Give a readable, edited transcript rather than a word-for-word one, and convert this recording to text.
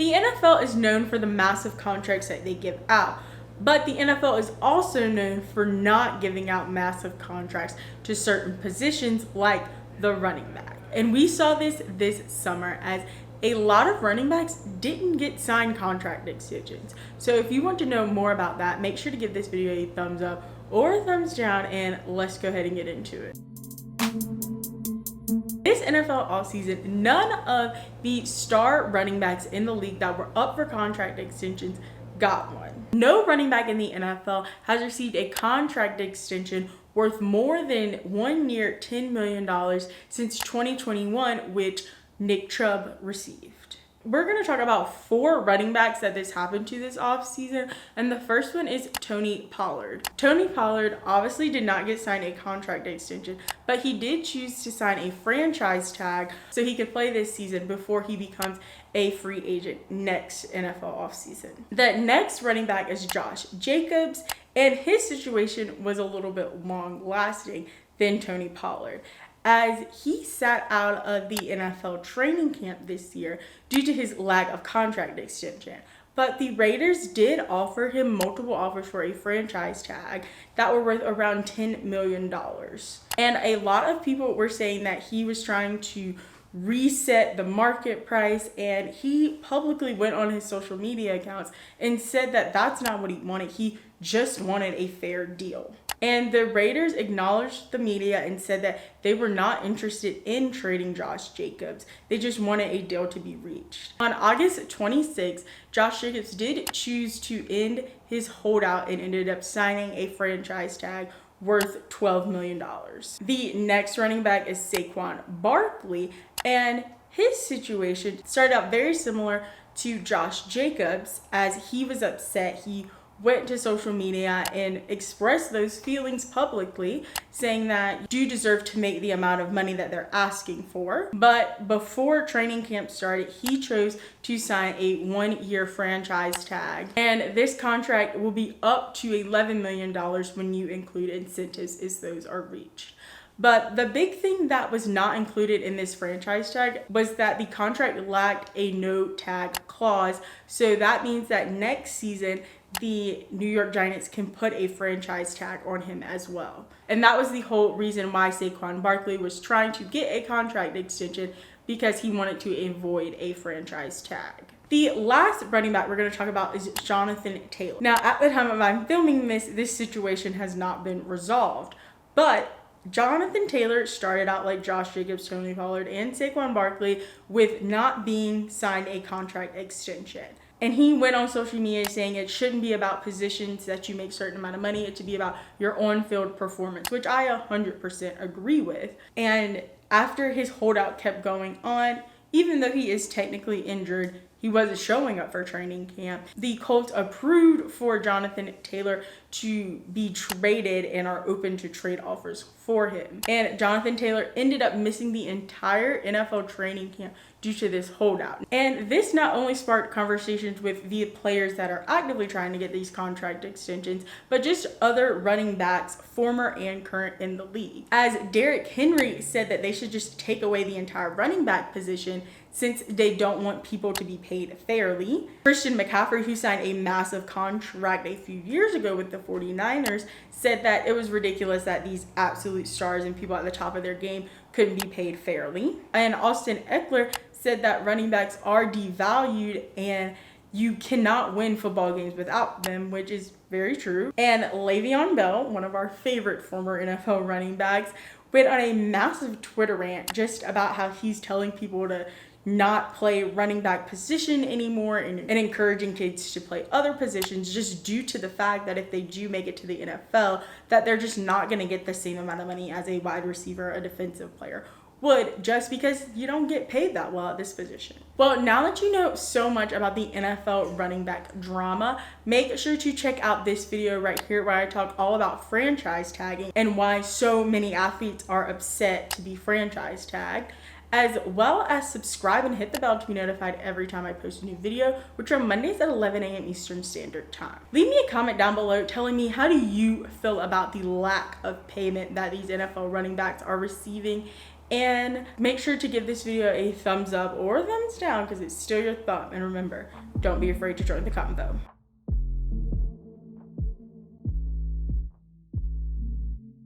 The NFL is known for the massive contracts that they give out, but the NFL is also known for not giving out massive contracts to certain positions like the running back. And we saw this summer as a lot of running backs didn't get signed contract extensions. So if you want to know more about that, make sure to give this video a thumbs up or a thumbs down, and let's go ahead and get into it. This NFL offseason, none of the star running backs in the league that were up for contract extensions got one. No running back in the NFL has received a contract extension worth more than 1 year, $10 million since 2021, which Nick Chubb received. We're going to talk about 4 running backs that this happened to this offseason, and the first one is Tony Pollard. Tony Pollard obviously did not get signed a contract extension, but he did choose to sign a franchise tag so he could play this season before he becomes a free agent next NFL offseason. The next running back is Josh Jacobs, and his situation was a little bit long lasting than Tony Pollard, as he sat out of the NFL training camp this year due to his lack of contract extension. But the Raiders did offer him multiple offers for a franchise tag that were worth around $10 million. And a lot of people were saying that he was trying to reset the market price, and he publicly went on his social media accounts and said that that's not what he wanted. He just wanted a fair deal. And the Raiders acknowledged the media and said that they were not interested in trading Josh Jacobs. They just wanted a deal to be reached. On August 26th, Josh Jacobs did choose to end his holdout and ended up signing a franchise tag worth $12 million. The next running back is Saquon Barkley, and his situation started out very similar to Josh Jacobs, as he was upset. He went to social media and expressed those feelings publicly, saying that you deserve to make the amount of money that they're asking for. But before training camp started, he chose to sign a 1-year franchise tag. And this contract will be up to $11 million when you include incentives as those are reached. But the big thing that was not included in this franchise tag was that the contract lacked a no tag clause. So that means that next season, the New York Giants can put a franchise tag on him as well. And that was the whole reason why Saquon Barkley was trying to get a contract extension, because he wanted to avoid a franchise tag. The last running back we're going to talk about is Jonathan Taylor. Now, at the time of I'm filming this situation has not been resolved, but Jonathan Taylor started out like Josh Jacobs, Tony Pollard, and Saquon Barkley with not being signed a contract extension. And he went on social media saying it shouldn't be about positions that you make a certain amount of money. It should be about your on-field performance, which I 100% agree with. And after his holdout kept going on, even though he is technically injured, he wasn't showing up for training camp. The Colts approved for Jonathan Taylor to be traded and are open to trade offers for him. And Jonathan Taylor ended up missing the entire NFL training camp due to this holdout. And this not only sparked conversations with the players that are actively trying to get these contract extensions, but just other running backs, former and current in the league. As Derrick Henry said that they should just take away the entire running back position since they don't want people to be paid fairly. Christian McCaffrey, who signed a massive contract a few years ago with the 49ers, said that it was ridiculous that these absolute stars and people at the top of their game couldn't be paid fairly. And Austin Eckler said that running backs are devalued and you cannot win football games without them, which is very true. And Le'Veon Bell, one of our favorite former NFL running backs, went on a massive Twitter rant just about how he's telling people to not play running back position anymore and encouraging kids to play other positions, just due to the fact that if they do make it to the NFL, that they're just not going to get the same amount of money as a wide receiver, a defensive player would, just because you don't get paid that well at this position. Well, now that you know so much about the NFL running back drama, make sure to check out this video right here where I talk all about franchise tagging and why so many athletes are upset to be franchise tagged, as well as subscribe and hit the bell to be notified every time I post a new video, which are Mondays at 11 a.m. Eastern Standard Time. Leave me a comment down below telling me, how do you feel about the lack of payment that these NFL running backs are receiving? And make sure to give this video a thumbs up or a thumbs down because it's still your thumb. And remember, don't be afraid to join the convo.